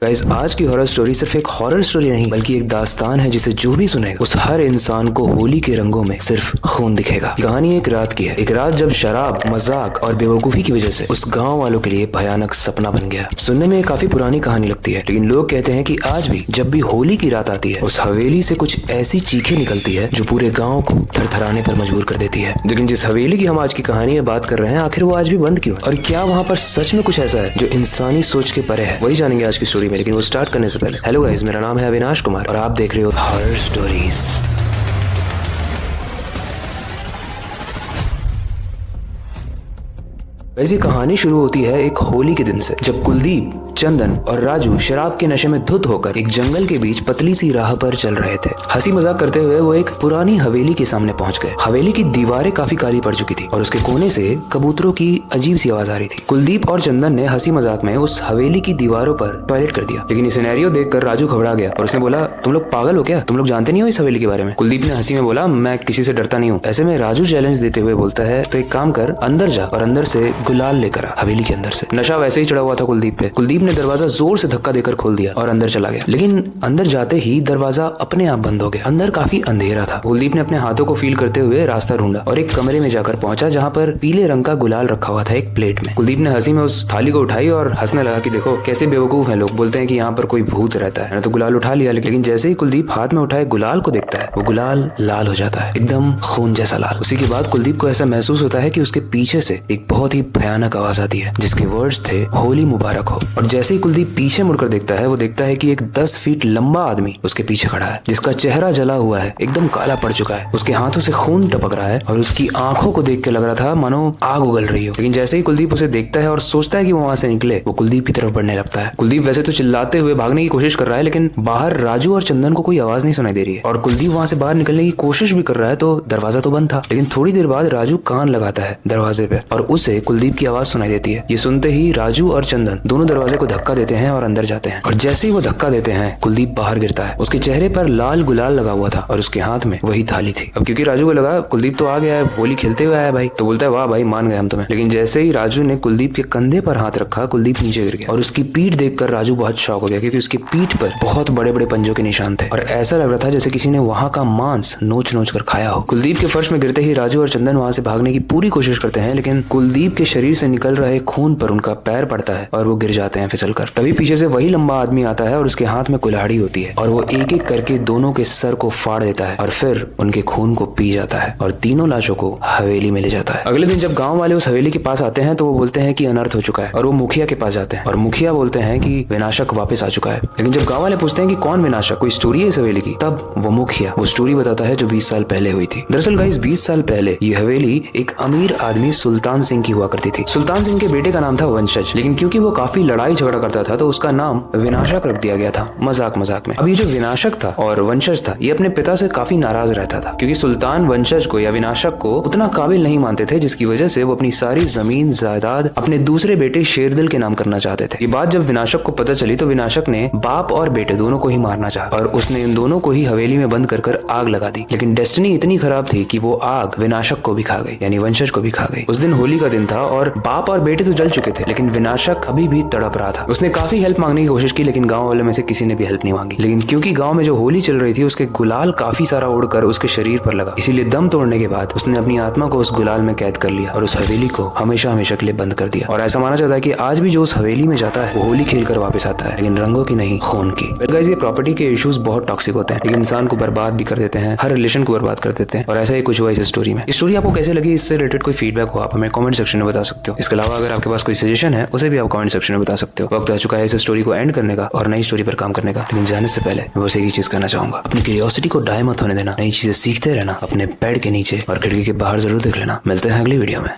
Guys, आज की horror story सिर्फ एक हॉरर स्टोरी नहीं बल्कि एक दास्तान है जिसे जो भी सुनेगा उस हर इंसान को होली के रंगों में सिर्फ खून दिखेगा। कहानी एक रात की है। एक रात जब शराब, मजाक और बेवकूफी की वजह से उस गांव वालों के लिए भयानक सपना बन गया। सुनने में काफी पुरानी कहानी लगती है, लेकिन लोग कहते हैं कि आज भी जब भी होली की रात आती है उस हवेली से कुछ ऐसी चीखें निकलती है जो पूरे गाँव को थरथराने पर मजबूर कर देती है। लेकिन जिस हवेली की हम आज की कहानी में बात कर रहे हैं, आखिर वो आज भी बंद क्यों है और क्या वहाँ पर सच में कुछ ऐसा है जो इंसानी सोच के परे है, वही जानेंगे आज की स्टोरी में। लेकिन वो स्टार्ट करने से पहले, हेलो गाइस, मेरा नाम है अविनाश कुमार और आप देख रहे हो हॉरर स्टोरीज। वैसी कहानी शुरू होती है एक होली के दिन से, जब कुलदीप, चंदन और राजू शराब के नशे में धुत होकर एक जंगल के बीच पतली सी राह पर चल रहे थे। हंसी मजाक करते हुए वो एक पुरानी हवेली के सामने पहुंच गए। हवेली की दीवारें काफी काली पड़ चुकी थी और उसके कोने से कबूतरों की अजीब सी आवाज आ रही थी। कुलदीप और चंदन ने हंसी मजाक में उस हवेली की दीवारों पर टॉयलेट कर दिया, लेकिन ये सिनेरियो देखकर राजू घबरा गया और उसने बोला, तुम लोग पागल हो क्या? तुम लोग जानते नहीं हो इस हवेली के बारे में? कुलदीप ने हंसी में बोला, मैं किसी से डरता नहीं हूँ। ऐसे में राजू चैलेंज देते हुए बोलता है, तो एक काम कर, अंदर जा और अंदर से गुलाल लेकर आ। हवेली के अंदर से नशा वैसे ही चढ़ा हुआ था कुलदीप पे। कुलदीप ने दरवाजा जोर से धक्का देकर खोल दिया और अंदर चला गया, लेकिन अंदर जाते ही दरवाजा अपने आप बंद हो गया। अंदर काफी अंधेरा था। कुलदीप ने अपने हाथों को फील करते हुए रास्ता ढूंढा और एक कमरे में जाकर पहुंचा जहाँ पर पीले रंग का गुलाल रखा हुआ था एक प्लेट में। कुलदीप ने हंसी में उस थाली को उठाई और हंसने लगा कि देखो कैसे बेवकूफ है लोग, बोलते हैं कि यहाँ पर कोई भूत रहता है। तो गुलाल उठा लिया, लेकिन जैसे ही कुलदीप हाथ में उठाए गुलाल को देखता है, वो गुलाल लाल हो जाता है, एकदम खून जैसा लाल। उसी के बाद कुलदीप को ऐसा महसूस होता है कि उसके पीछे से एक बहुत ही भयानक आवाज आती है जिसके वर्ड्स थे, होली मुबारक हो। और जैसे ही कुलदीप पीछे मुड़कर देखता है, वो देखता है कि एक 10 फीट लंबा आदमी उसके पीछे खड़ा है, जिसका चेहरा जला हुआ है, एकदम काला पड़ चुका है। उसके हाथों से खून टपक रहा है और उसकी आंखों को देख के लग रहा था मानो आग उगल रही हो। लेकिन जैसे ही कुलदीप उसे देखता है और सोचता है कि वो वहां से निकले, वो कुलदीप की तरफ बढ़ने लगता है। कुलदीप वैसे तो चिल्लाते हुए भागने की कोशिश कर रहा है, लेकिन बाहर राजू और चंदन को कोई आवाज नहीं सुनाई दे रही है। और कुलदीप वहां से बाहर निकलने की कोशिश भी कर रहा है तो दरवाजा तो बंद था। लेकिन थोड़ी देर बाद राजू कान लगाता है दरवाजे पे और उसे कुलदीप की आवाज सुनाई देती है। ये सुनते ही राजू और चंदन दोनों दरवाजे को धक्का देते हैं और अंदर जाते हैं। और जैसे ही वो धक्का देते हैं, कुलदीप बाहर गिरता है। उसके चेहरे पर लाल गुलाल लगा हुआ था और उसके हाथ में वही थाली थी। अब क्योंकि राजू को लगा कुलदीप तो आ गया है, होली खेलते हुए आया भाई, तो बोलता है, वाह भाई, मान गए हम तुम्हें। लेकिन जैसे ही राजू ने कुलदीप के कंधे पर हाथ रखा, कुलदीप नीचे गिर गया और उसकी पीठ देखकर राजू बहुत शॉक हो गया, क्योंकि उसकी पीठ पर बहुत बड़े बड़े पंजों के निशान थे और ऐसा लग रहा था जैसे किसी ने वहां का मांस नोच नोच कर खाया हो। कुलदीप के फर्श में गिरते ही राजू और चंदन वहां से भागने की पूरी कोशिश करते हैं, लेकिन कुलदीप के शरीर से निकल रहे खून पर उनका पैर पड़ता है और वो गिर जाते हैं फिसलकर। तभी पीछे से वही लंबा आदमी आता है और उसके हाथ में कुल्हाड़ी होती है और वो एक एक करके दोनों के सर को फाड़ देता है और फिर उनके खून को पी जाता है और तीनों लाशों को हवेली में ले जाता है। अगले दिन जब गांव वाले उस हवेली के पास आते हैं तो वो बोलते हैं कि अनर्थ हो चुका है और वो मुखिया के पास जाते हैं और मुखिया बोलते हैं कि विनाशक वापस आ चुका है। लेकिन जब गांव वाले पूछते हैं कि कौन विनाशक, कोई स्टोरी है इस हवेली की, तब वो मुखिया वो स्टोरी बताता है जो 20 साल पहले हुई थी। दरअसल गाइस, 20 साल पहले ये हवेली एक अमीर आदमी सुल्तान सिंह की हुआ करती थी। सुल्तान सिंह के बेटे का नाम था वंशज, लेकिन क्योंकि वो काफी लड़ाई झगड़ा करता था तो उसका नाम विनाशक रख दिया गया था, मजाक मजाक में। अब ये जो विनाशक था और वंशज था, ये अपने पिता से काफी नाराज रहता था, क्योंकि सुल्तान वंशज को या विनाशक को उतना काबिल नहीं मानते थे, जिसकी वजह से वो अपनी सारी जमीन जायदाद अपने दूसरे बेटे शेरदिल के नाम करना चाहते थे। ये बात जब विनाशक को पता चली तो विनाशक ने बाप और बेटे दोनों को ही मारना चाहा और उसने इन दोनों को ही हवेली में बंद कर आग लगा दी। लेकिन डेस्टिनी इतनी खराब थी कि वो आग विनाशक को भी खा गई, यानी वंशज को भी खा गई। उस दिन होली का दिन था और बाप और बेटे तो जल चुके थे, लेकिन विनाशक अभी भी तड़प रहा था। उसने काफी हेल्प मांगने की कोशिश की, लेकिन गाँव वालों में से किसी ने भी हेल्प नहीं मांगी। लेकिन क्योंकि गांव में जो होली चल रही थी उसके गुलाल काफी सारा उड़कर उसके शरीर पर लगा, इसीलिए दम तोड़ने के बाद उसने अपनी आत्मा को उस गुलाल में कैद कर लिया और उस हवेली को हमेशा हमेशा के लिए बंद कर दिया। और ऐसा माना जाता है कि आज भी जो उस हवेली में जाता है वो होली खेलकर वापस आता है, लेकिन रंगों की नहीं, खून की। गाइस, ये प्रॉपर्टी के इश्यूज बहुत टॉक्सिक होते हैं, लेकिन इंसान को बर्बाद भी कर देते हैं, हर रिलेशन को बर्बाद कर देते हैं। और ऐसा ही कुछ हुआ इस स्टोरी में। इस स्टोरी आपको कैसे लगी, इससे रिलेटेड कोई फीडबैक हो आप हमें कमेंट सेक्शन में बता सकते हो। इसके अलावा अगर आपके पास कोई सजेशन है उसे भी आप कमेंट सेक्शन में बता सकते हो। वक्त आ चुका है इस स्टोरी को एंड करने का और नई स्टोरी पर काम करने का, लेकिन जाने से पहले मैं बस एक ही चीज कहना चाहूंगा, अपनी क्यूरियोसिटी को डाई मत होने देना, नई चीजें सीखते रहना, अपने बेड के नीचे और खिड़की के बाहर जरूर देख लेना। मिलते हैं अगली वीडियो में।